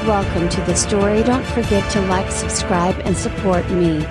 Welcome to the story. Don't forget to like, subscribe and support me.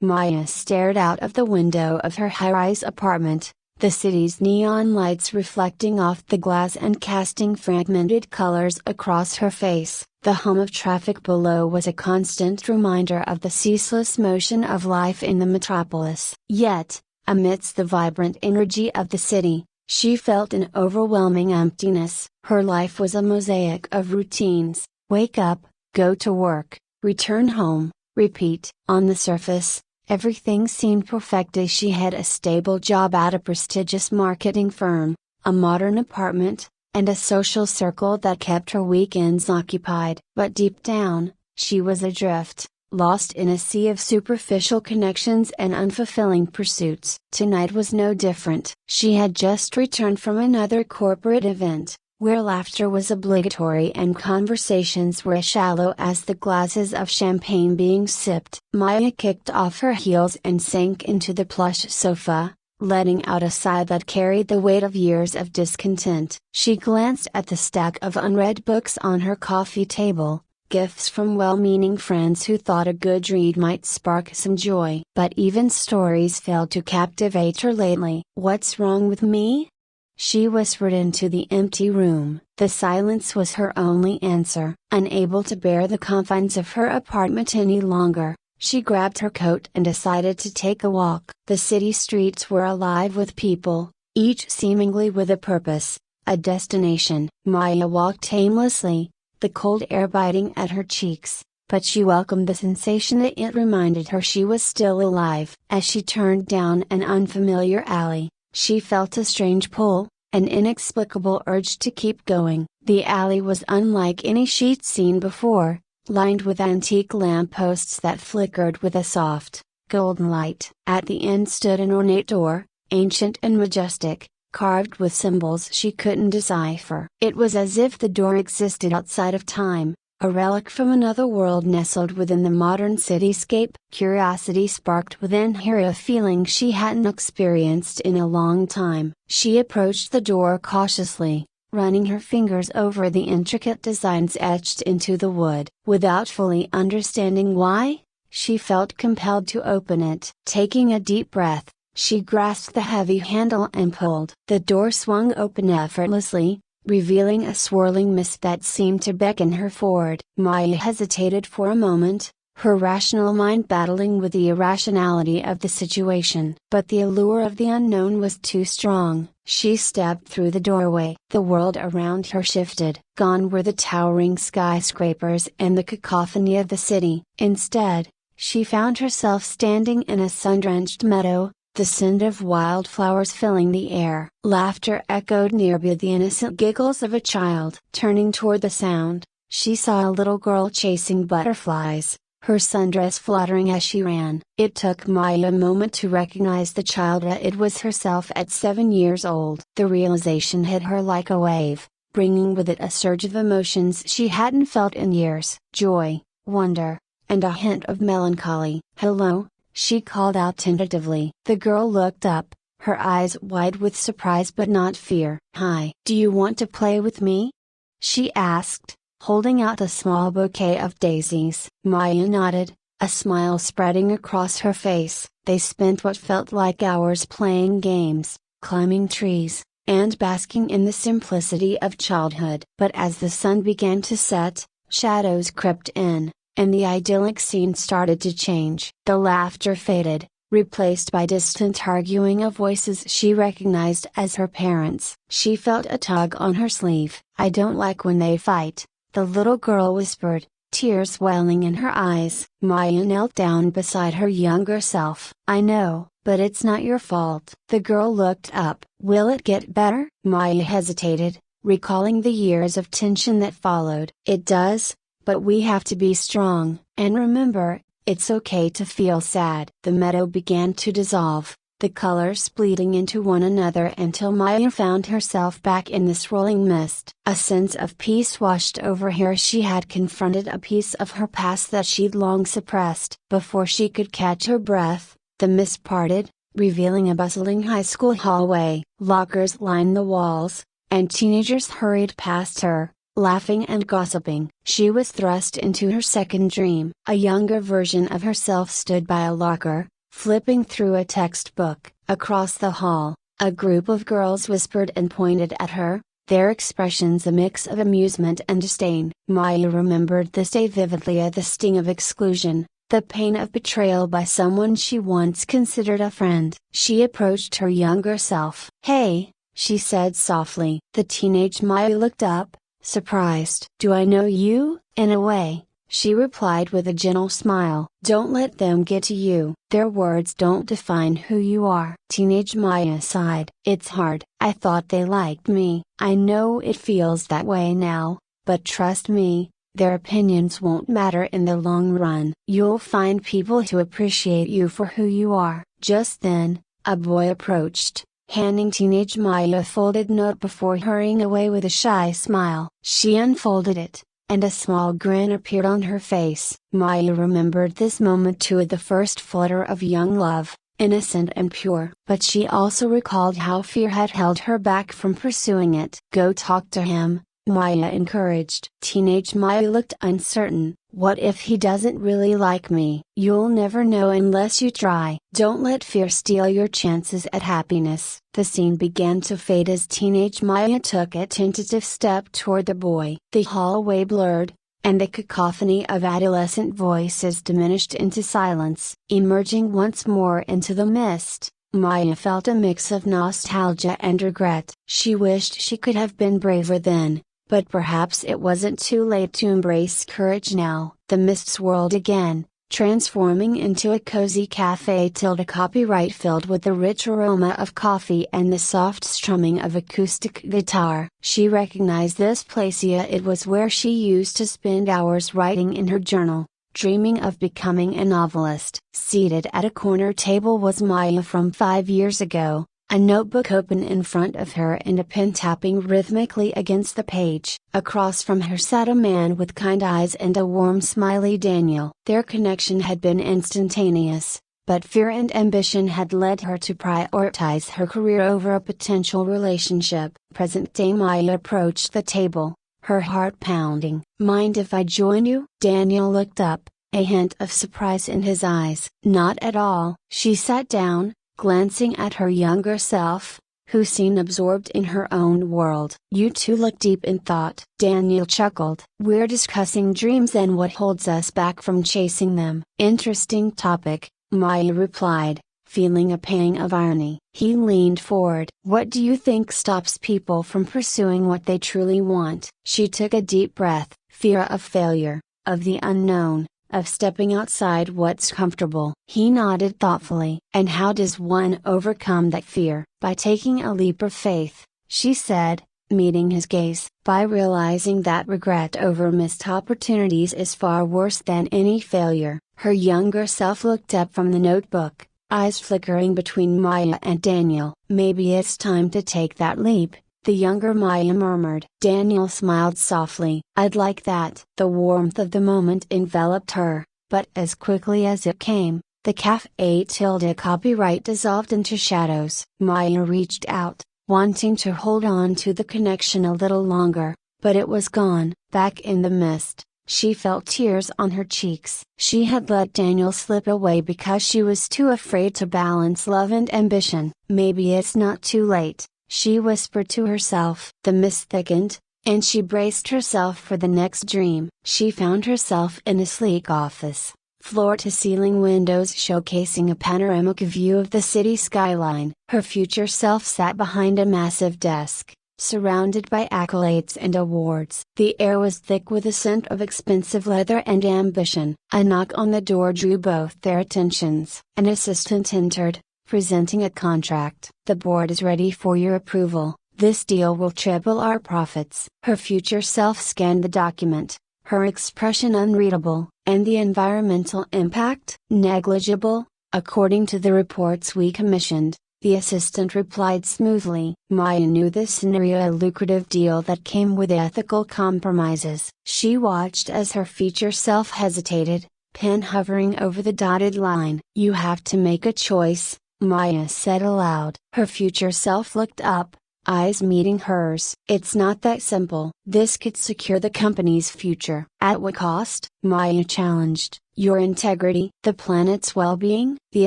Maya stared out of the window of her high-rise apartment, the city's neon lights reflecting off the glass and casting fragmented colors across her face. The hum of traffic below was a constant reminder of the ceaseless motion of life in the metropolis. Yet, amidst the vibrant energy of the city, she felt an overwhelming emptiness. Her life was a mosaic of routines: wake up, go to work, return home, repeat. On the surface, everything seemed perfect as she had a stable job at a prestigious marketing firm, a modern apartment, and a social circle that kept her weekends occupied. But deep down, she was adrift, lost in a sea of superficial connections and unfulfilling pursuits. Tonight was no different. She had just returned from another corporate event, where laughter was obligatory and conversations were as shallow as the glasses of champagne being sipped. Maya kicked off her heels and sank into the plush sofa, letting out a sigh that carried the weight of years of discontent. She glanced at the stack of unread books on her coffee table, gifts from well-meaning friends who thought a good read might spark some joy. But even stories failed to captivate her lately. "What's wrong with me?" she whispered into the empty room. The silence was her only answer. Unable to bear the confines of her apartment any longer, she grabbed her coat and decided to take a walk. The city streets were alive with people, each seemingly with a purpose, a destination. Maya walked aimlessly, the cold air biting at her cheeks, but she welcomed the sensation that it reminded her she was still alive. As she turned down an unfamiliar alley, she felt a strange pull, an inexplicable urge to keep going. The alley was unlike any she'd seen before, lined with antique lampposts that flickered with a soft, golden light. At the end stood an ornate door, ancient and majestic, carved with symbols she couldn't decipher. It was as if the door existed outside of time, a relic from another world nestled within the modern cityscape. Curiosity sparked within her, a feeling she hadn't experienced in a long time. She approached the door cautiously, running her fingers over the intricate designs etched into the wood. Without fully understanding why, she felt compelled to open it. Taking a deep breath, she grasped the heavy handle and pulled. The door swung open effortlessly, revealing a swirling mist that seemed to beckon her forward. Maya hesitated for a moment, her rational mind battling with the irrationality of the situation. But the allure of the unknown was too strong. She stepped through the doorway. The world around her shifted. Gone were the towering skyscrapers and the cacophony of the city. Instead, she found herself standing in a sun-drenched meadow, the scent of wildflowers filling the air. Laughter echoed nearby, the innocent giggles of a child. Turning toward the sound, she saw a little girl chasing butterflies, her sundress fluttering as she ran. It took Maya a moment to recognize the child. It was herself at 7 years old. The realization hit her like a wave, bringing with it a surge of emotions she hadn't felt in years: joy, wonder, and a hint of melancholy. "Hello," she called out tentatively. The girl looked up, her eyes wide with surprise but not fear. "Hi. Do you want to play with me?" she asked, holding out a small bouquet of daisies. Maya nodded, a smile spreading across her face. They spent what felt like hours playing games, climbing trees, and basking in the simplicity of childhood. But as the sun began to set, shadows crept in, and the idyllic scene started to change. The laughter faded, replaced by distant arguing of voices she recognized as her parents. She felt a tug on her sleeve. "I don't like when they fight," the little girl whispered, tears welling in her eyes. Maya knelt down beside her younger self. "I know, but it's not your fault." The girl looked up. "Will it get better?" Maya hesitated, recalling the years of tension that followed. "It does, but we have to be strong. And remember, it's okay to feel sad." The meadow began to dissolve, the colors bleeding into one another until Maya found herself back in the swirling mist. A sense of peace washed over her as she had confronted a piece of her past that she'd long suppressed. Before she could catch her breath, the mist parted, revealing a bustling high school hallway. Lockers lined the walls, and teenagers hurried past her, laughing and gossiping. She was thrust into her second dream. A younger version of herself stood by a locker, flipping through a textbook. Across the hall, a group of girls whispered and pointed at her, their expressions a mix of amusement and disdain. Maya remembered this day vividly, the sting of exclusion, the pain of betrayal by someone she once considered a friend. She approached her younger self. "Hey," she said softly. The teenage Maya looked up, surprised. "Do I know you?" "In a way," she replied with a gentle smile. "Don't let them get to you. Their words don't define who you are." Teenage Maya sighed. "It's hard. I thought they liked me. I know it feels that way now, but trust me, their opinions won't matter in the long run. You'll find people who appreciate you for who you are." Just then, a boy approached, handing teenage Maya a folded note before hurrying away with a shy smile. She unfolded it, and a small grin appeared on her face. Maya remembered this moment too, the first flutter of young love, innocent and pure. But she also recalled how fear had held her back from pursuing it. "Go talk to him," Maya encouraged. Teenage Maya looked uncertain. "What if he doesn't really like me?" "You'll never know unless you try. Don't let fear steal your chances at happiness." The scene began to fade as teenage Maya took a tentative step toward the boy. The hallway blurred, and the cacophony of adolescent voices diminished into silence. Emerging once more into the mist, Maya felt a mix of nostalgia and regret. She wished she could have been braver then, but perhaps it wasn't too late to embrace courage now. The mist swirled again, transforming into a cozy cafe tilde copyright filled with the rich aroma of coffee and the soft strumming of acoustic guitar. She recognized this place. It was where she used to spend hours writing in her journal, dreaming of becoming a novelist. Seated at a corner table was Maya from 5 years ago, a notebook open in front of her and a pen tapping rhythmically against the page. Across from her sat a man with kind eyes and a warm smiley Daniel. Their connection had been instantaneous, but fear and ambition had led her to prioritize her career over a potential relationship. Present-day Maya approached the table, her heart pounding. "Mind if I join you?" Daniel looked up, a hint of surprise in his eyes. "Not at all." She sat down, glancing at her younger self, who seemed absorbed in her own world. "You two look deep in thought." Daniel chuckled. "We're discussing dreams and what holds us back from chasing them." "Interesting topic," Maya replied, feeling a pang of irony. He leaned forward. "What do you think stops people from pursuing what they truly want?" She took a deep breath. "Fear of failure, of the unknown, of stepping outside what's comfortable." He nodded thoughtfully. "And how does one overcome that fear?" "By taking a leap of faith," she said, meeting his gaze. "By realizing that regret over missed opportunities is far worse than any failure." Her younger self looked up from the notebook, eyes flickering between Maya and Daniel. "Maybe it's time to take that leap," the younger Maya murmured. Daniel smiled softly. "I'd like that." The warmth of the moment enveloped her, but as quickly as it came, the cafe tilde copyright dissolved into shadows. Maya reached out, wanting to hold on to the connection a little longer, but it was gone. Back in the mist, she felt tears on her cheeks. She had let Daniel slip away because she was too afraid to balance love and ambition. "Maybe it's not too late," she whispered to herself. The mist thickened, and she braced herself for the next dream. She found herself in a sleek office, floor-to-ceiling windows showcasing a panoramic view of the city skyline. Her future self sat behind a massive desk, surrounded by accolades and awards. The air was thick with a scent of expensive leather and ambition. A knock on the door drew both their attentions. An assistant entered, presenting a contract. "The board is ready for your approval. This deal will triple our profits." Her future self scanned the document, her expression unreadable. "And the environmental impact?" "Negligible, according to the reports we commissioned," the assistant replied smoothly. Maya knew this scenario a lucrative deal that came with ethical compromises. She watched as her future self hesitated, pen hovering over the dotted line. "You have to make a choice," Maya said aloud. Her future self looked up, eyes meeting hers. "It's not that simple. This could secure the company's future." "At what cost?" Maya challenged. "Your integrity, the planet's well-being?" The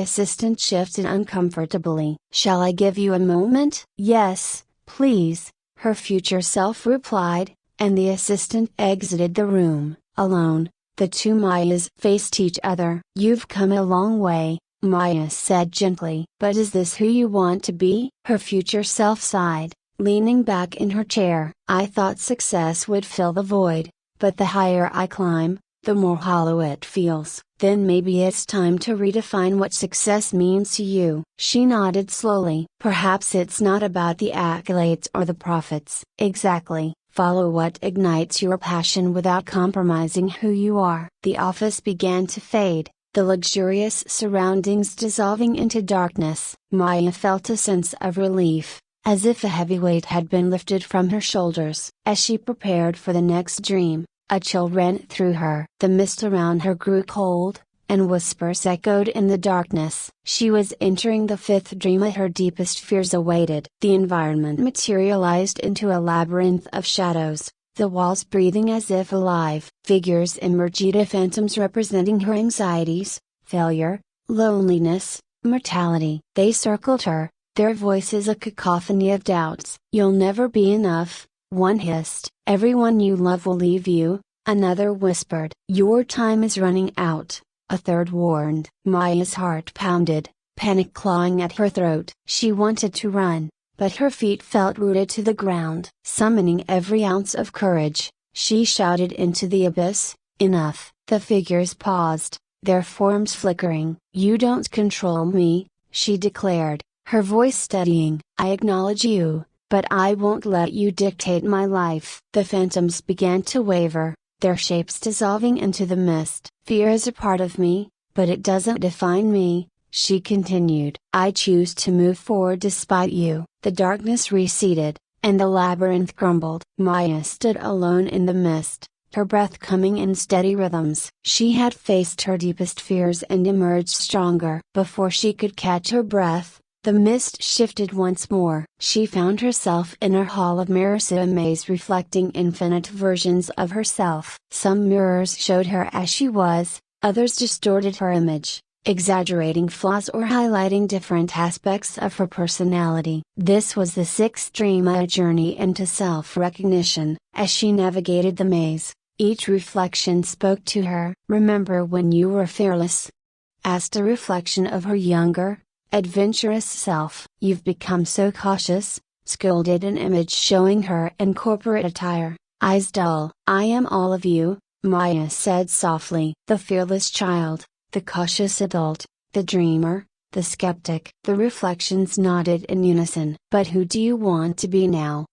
assistant shifted uncomfortably. "Shall I give you a moment?" "Yes, please," her future self replied, and the assistant exited the room. Alone, the two Mayas faced each other. "You've come a long way," Maya said gently. "But is this who you want to be?" Her future self sighed, leaning back in her chair. "I thought success would fill the void, but the higher I climb, the more hollow it feels." "Then maybe it's time to redefine what success means to you." She nodded slowly. "Perhaps it's not about the accolades or the profits." "Exactly. Follow what ignites your passion without compromising who you are." The office began to fade, the luxurious surroundings dissolving into darkness. Maya felt a sense of relief, as if a heavy weight had been lifted from her shoulders. As she prepared for the next dream, a chill ran through her. The mist around her grew cold, and whispers echoed in the darkness. She was entering the fifth dream and her deepest fears awaited. The environment materialized into a labyrinth of shadows, the walls breathing as if alive. Figures emerged, phantoms representing her anxieties, failure, loneliness, mortality. They circled her, their voices a cacophony of doubts. "You'll never be enough," one hissed. "Everyone you love will leave you," another whispered. "Your time is running out," a third warned. Maya's heart pounded, panic clawing at her throat. She wanted to run, but her feet felt rooted to the ground. Summoning every ounce of courage, she shouted into the abyss, "Enough!" The figures paused, their forms flickering. "You don't control me," she declared, her voice steadying. "I acknowledge you, but I won't let you dictate my life." The phantoms began to waver, their shapes dissolving into the mist. "Fear is a part of me, but it doesn't define me," she continued. "I choose to move forward despite you." The darkness receded, and the labyrinth crumbled. Maya stood alone in the mist, her breath coming in steady rhythms. She had faced her deepest fears and emerged stronger. Before she could catch her breath, the mist shifted once more. She found herself in a hall of mirrors, a maze reflecting infinite versions of herself. Some mirrors showed her as she was, others distorted her image, exaggerating flaws or highlighting different aspects of her personality. This was the sixth dream, a journey into self-recognition. As she navigated the maze, each reflection spoke to her. "Remember when you were fearless?" asked a reflection of her younger, adventurous self. "You've become so cautious," scolded an image showing her in corporate attire, eyes dull. "I am all of you," Maya said softly. The fearless child, the cautious adult, the dreamer, the skeptic. The reflections nodded in unison. "But who do you want to be now?"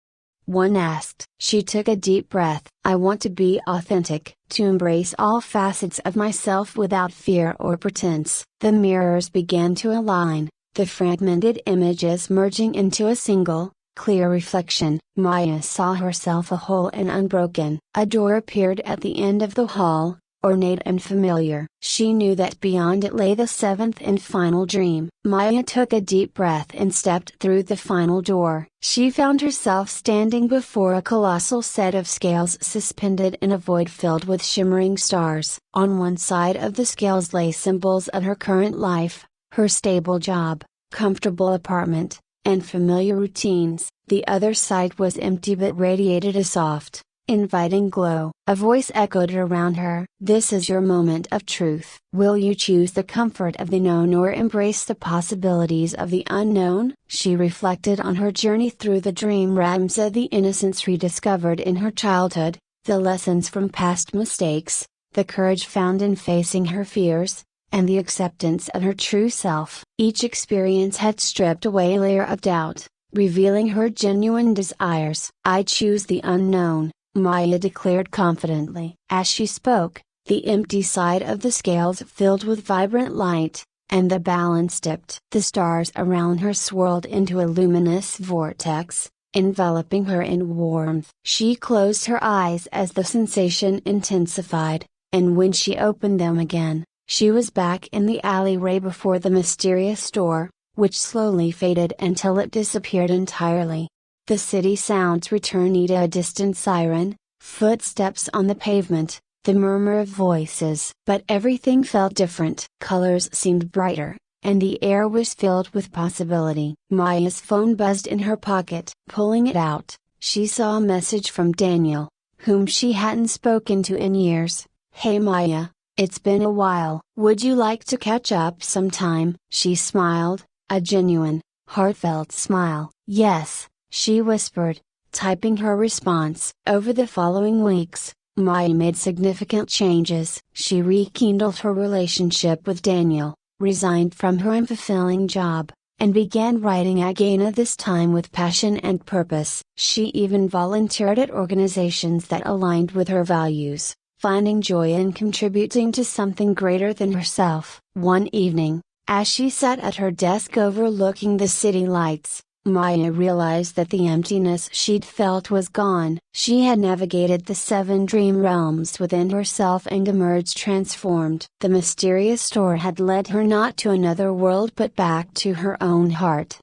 one asked. She took a deep breath. "I want to be authentic, to embrace all facets of myself without fear or pretense." The mirrors began to align, the fragmented images merging into a single, clear reflection. Maya saw herself a whole and unbroken. A door appeared at the end of the hall, ornate and familiar. She knew that beyond it lay the seventh and final dream. Maya took a deep breath and stepped through the final door. She found herself standing before a colossal set of scales suspended in a void filled with shimmering stars. On one side of the scales lay symbols of her current life, her stable job, comfortable apartment, and familiar routines. The other side was empty but radiated a soft, inviting glow. A voice echoed around her. "This is your moment of truth. Will you choose the comfort of the known or embrace the possibilities of the unknown?" She reflected on her journey through the dream realms, the innocence rediscovered in her childhood, the lessons from past mistakes, the courage found in facing her fears, and the acceptance of her true self. Each experience had stripped away a layer of doubt, revealing her genuine desires. "I choose the unknown," Maya declared confidently. As she spoke, the empty side of the scales filled with vibrant light, and the balance dipped. The stars around her swirled into a luminous vortex, enveloping her in warmth. She closed her eyes as the sensation intensified, and when she opened them again, she was back in the alleyway before the mysterious door, which slowly faded until it disappeared entirely. The city sounds returned, a distant siren, footsteps on the pavement, the murmur of voices. But everything felt different. Colors seemed brighter, and the air was filled with possibility. Maya's phone buzzed in her pocket. Pulling it out, she saw a message from Daniel, whom she hadn't spoken to in years. "Hey Maya, it's been a while. Would you like to catch up sometime?" She smiled, a genuine, heartfelt smile. "Yes," she whispered, typing her response. Over the following weeks, Maya made significant changes. She rekindled her relationship with Daniel, resigned from her unfulfilling job, and began writing again, this time with passion and purpose. She even volunteered at organizations that aligned with her values, finding joy in contributing to something greater than herself. One evening, as she sat at her desk overlooking the city lights, Maya realized that the emptiness she'd felt was gone. She had navigated the 7 dream realms within herself and emerged transformed. The mysterious door had led her not to another world but back to her own heart.